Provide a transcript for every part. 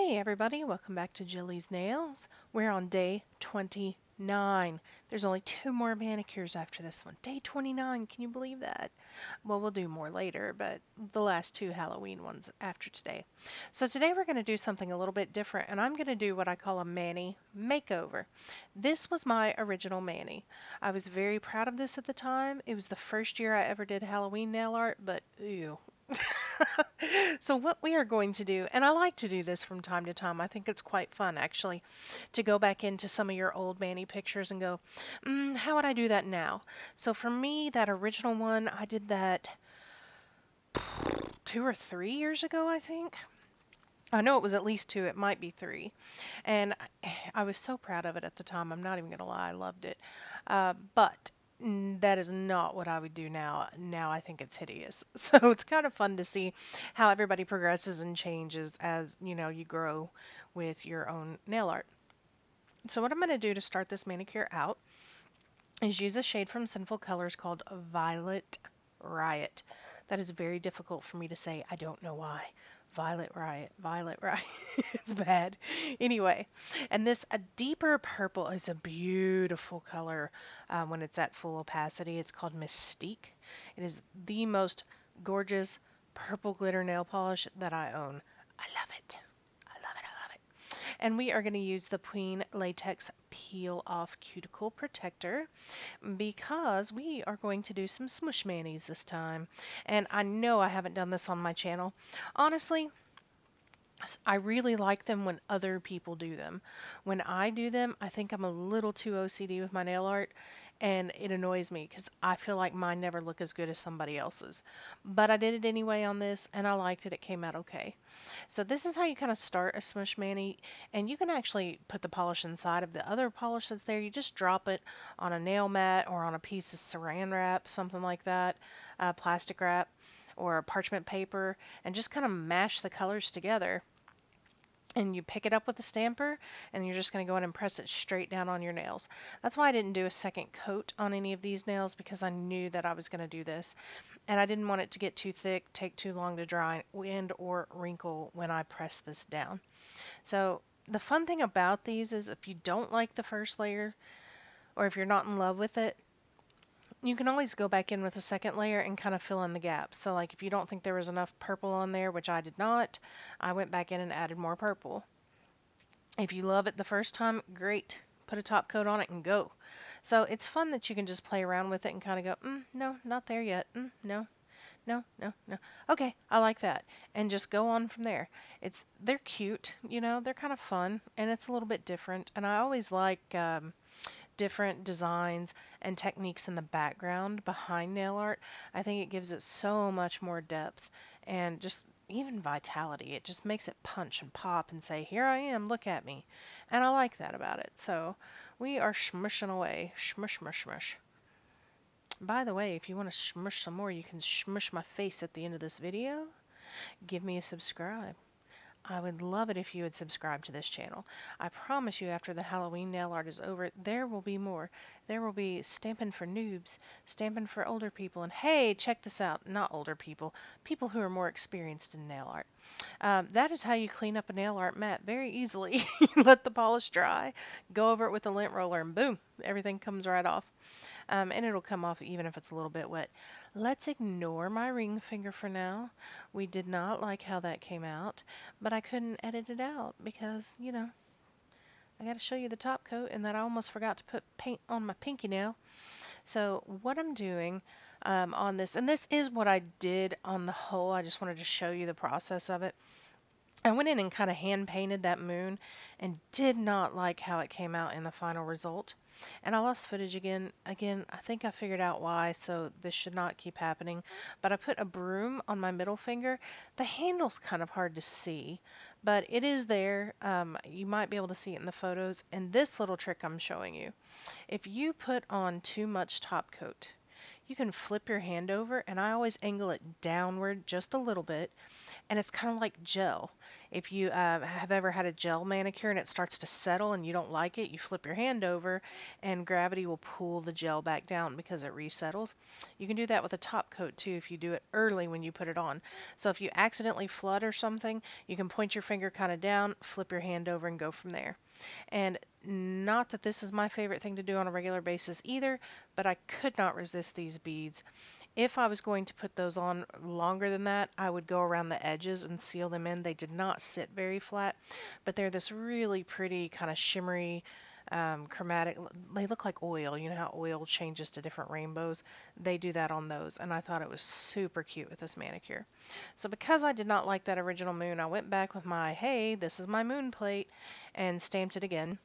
Hey everybody, welcome back to Jilly's Nails. We're on day 29. There's only two more manicures after this one. Day 29, can you believe that? Well, we'll do more later, but the last two Halloween ones after today. So today we're going to do something a little bit different, and I'm going to do what I call a mani makeover. This was my original mani. I was very proud of this at the time. It was the first year I ever did Halloween nail art, but ew. So what we are going to do, and I like to do this from time to time, I think it's quite fun actually, to go back into some of your old Manny pictures and go, how would I do that now? So for me, that original one, I did that 2 or 3 years ago, I think. I know it was at least two, it might be three. And I was so proud of it at the time, I'm not even going to lie, I loved it. But that is not what I would do now. Now I think it's hideous. So it's kind of fun to see how everybody progresses and changes as, you grow with your own nail art. So what I'm going to do to start this manicure out is use a shade from Sinful Colors called Violet Riot. That is very difficult for me to say. I don't know why. Violet Riot, Violet Riot. It's bad. Anyway, and this a deeper purple is a beautiful color when it's at full opacity. It's called Mystique. It is the most gorgeous purple glitter nail polish that I own. I love it. I love it. I love it. And we are going to use the Queen Latex Peel Off Cuticle Protector because we are going to do some smush manis this time. And I know I haven't done this on my channel. Honestly, I really like them when other people do them. When I do them, I think I'm a little too OCD with my nail art, and it annoys me because I feel like mine never look as good as somebody else's. But I did it anyway on this, and I liked it. It came out okay. So this is how you kind of start a smush mani, and you can actually put the polish inside of the other polish that's there. You just drop it on a nail mat or on a piece of saran wrap, something like that, plastic wrap, or parchment paper, and just kind of mash the colors together, and you pick it up with a stamper, and you're just going to go in and press it straight down on your nails. That's why I didn't do a second coat on any of these nails, because I knew that I was going to do this, and I didn't want it to get too thick, take too long to dry, and or wrinkle when I press this down. So the fun thing about these is if you don't like the first layer, or if you're not in love with it, you can always go back in with a second layer and kind of fill in the gaps. So like if you don't think there was enough purple on there, which I did not, I went back in and added more purple. If you love it the first time, great. Put a top coat on it and go. So it's fun that you can just play around with it and kind of go, no, not there yet. No, no, no, no. Okay, I like that. And just go on from there. They're cute, they're kind of fun, and it's a little bit different. And I always like different designs and techniques in the background behind nail art. I think it gives it so much more depth and just even vitality. It just makes it punch and pop and say, here I am, look at me. And I like that about it. So we are smushing away. Smush, smush, smush. By the way, if you want to smush some more, you can smush my face at the end of this video. Give me a subscribe. I would love it if you would subscribe to this channel. I promise you after the Halloween nail art is over, there will be more. There will be Stampin' for Noobs, Stampin' for older people, and hey, check this out, not older people, people who are more experienced in nail art. That is how you clean up a nail art mat very easily. You let the polish dry, go over it with a lint roller, and boom, everything comes right off. And it'll come off even if it's a little bit wet. Let's ignore my ring finger for now. We did not like how that came out, but I couldn't edit it out because, I got to show you the top coat, and then I almost forgot to put paint on my pinky nail. So what I'm doing on this, and this is what I did on the whole, I just wanted to show you the process of it. I went in and kind of hand painted that moon and did not like how it came out in the final result. And I lost footage again. I think I figured out why, so this should not keep happening. But I put a broom on my middle finger. The handle's kind of hard to see, but it is there. You might be able to see it in the photos. And this little trick I'm showing you, if you put on too much top coat, you can flip your hand over, and I always angle it downward just a little bit, and it's kind of like gel. If you have ever had a gel manicure and it starts to settle and you don't like it, you flip your hand over and gravity will pull the gel back down because it resettles. You can do that with a top coat too if you do it early when you put it on. So if you accidentally flood or something, you can point your finger kind of down, flip your hand over, and go from there. And not that this is my favorite thing to do on a regular basis either, but I could not resist these beads. If I was going to put those on longer than that, I would go around the edges and seal them in. They did not sit very flat, but they're this really pretty kind of shimmery, chromatic. They look like oil. You know how oil changes to different rainbows? They do that on those, and I thought it was super cute with this manicure. So because I did not like that original moon, I went back with my, hey, this is my moon plate, and stamped it again.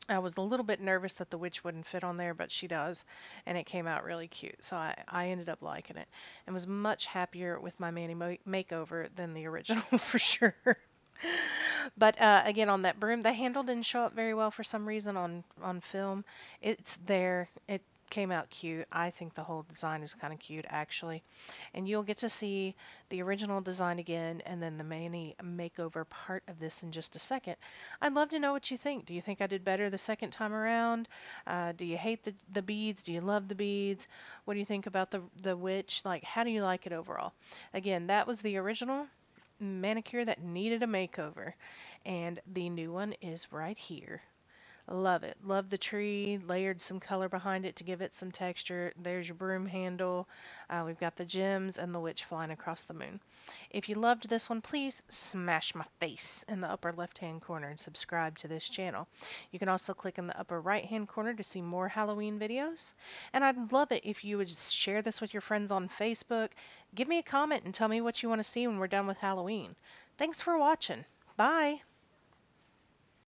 I was a little bit nervous that the witch wouldn't fit on there, but she does, and it came out really cute. So I ended up liking it and was much happier with my makeover than the original for sure. But again, on that broom, the handle didn't show up very well for some reason on film. It's there. It came out cute. I think the whole design is kind of cute actually. And you'll get to see the original design again and then the mini makeover part of this in just a second. I'd love to know what you think. Do you think I did better the second time around? Do you hate the beads? Do you love the beads? What do you think about the witch? Like, how do you like it overall? Again, that was the original manicure that needed a makeover. And the new one is right here. Love it. Love the tree. Layered some color behind it to give it some texture. There's your broom handle. We've got the gems and the witch flying across the moon. If you loved this one, please smash my face in the upper left hand corner and subscribe to this channel. You can also click in the upper right hand corner to see more Halloween videos. And I'd love it if you would just share this with your friends on Facebook. Give me a comment and tell me what you want to see when we're done with Halloween. Thanks for watching. Bye.